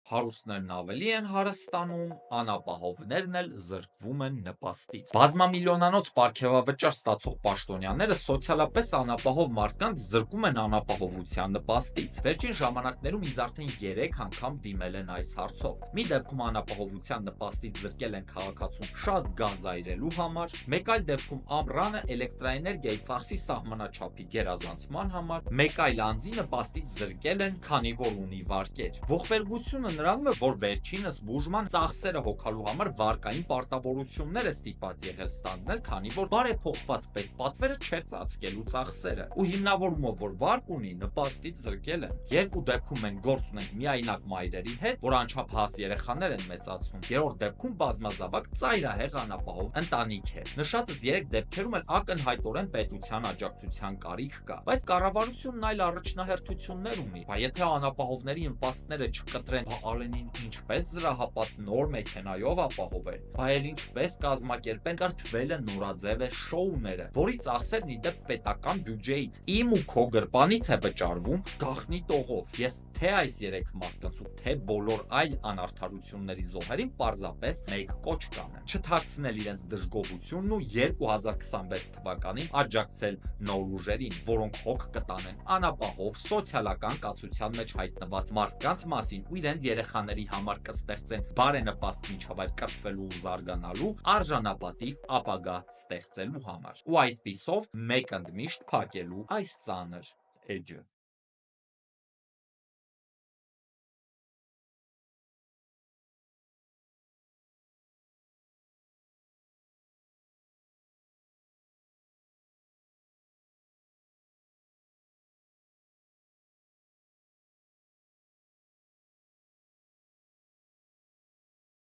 Հարուստներն ավելի են հարստանում, անապահովներն էլ զրկվում են նպաստից։ Բազմամիլիոնանոց պարգևավճար ստացող պաշտոնյաները սոցիալապես անապահով մարդկանց զրկում են անապահովության նպաստից։ Վերջին ժամանակներում ինձ արդեն 3 անգամ դիմել են այս հարցով։ Մի դեպքում անապահովության նպաստից զրկել են քաղաքացուն շատ գազ այրելու համար, մեկ այլ դեպքում ամռանը էլեկտրաէներգիայի ծախսի սահմանաչափի գերազանցման համար, մեկ այլ անձի նպաստից զրկել են, քանի որ ունի վարկեր։ Ողբերգությունը նրանում է, որ վերջինս բուժման ծախսերը հոգալու համար վարկային պարտավորություններ է ստիպված եղել ստանձնել, քանի որ բարեփոխված պետպատվերը չէր ծածկելու ծախսերը։ Ու հիմնավորումով, որ վարկ ունի, նպաստից զրկել են։ Երկու դեպքում մենք գործ ունենք միայնակ մայրերի հետ, որ անչափահաս երեխաներ են մեծացնում։ Երրորդ դեպքում բազմազավակ ծայրահեղ անապահով ընտանիք է։ Նշածս 3 դեպքերում էլ ակնհայտորեն պետության աջակցության կարիք կա, բայց կառավարությունն այլ առաջնահերթություններ ունի։ Բա եթե անապահովների իմպաստները չկտրեն, Ալենին ինչպես զրահապատ նոր մեքենայով ապահովել, բա էլ ինչպես կազմակերպեն կրթվելը նորաձև է շոուները, որի ծախսերն ի դեպ պետական բյուջեից իմ ու քո գրպանից է վճարվում գաղտնի տողով։ Ես թե այս 3 մարդկանց ու թե բոլոր այլ անարդարությունների զոհերին պարզապես մեկ կոչ կանեմ՝ չթաքցնել իրենց դժգոհությունն ու 2026 թվականին աջակցել նոր ուժերին, որոնք հոգ կտանեն անապահով սոցիալական կացության մեջ հայտնված մարդկանց մասին ու իրենց երեխաների համար կստեղծեն բարենպաստ միջավայր կրթվելու ու զարգանալու արժանապատիվ ապագա ստեղծելու համար։ Ու այդպիսով մեկ ընդմիշտ փակելու այս ծանր էջը։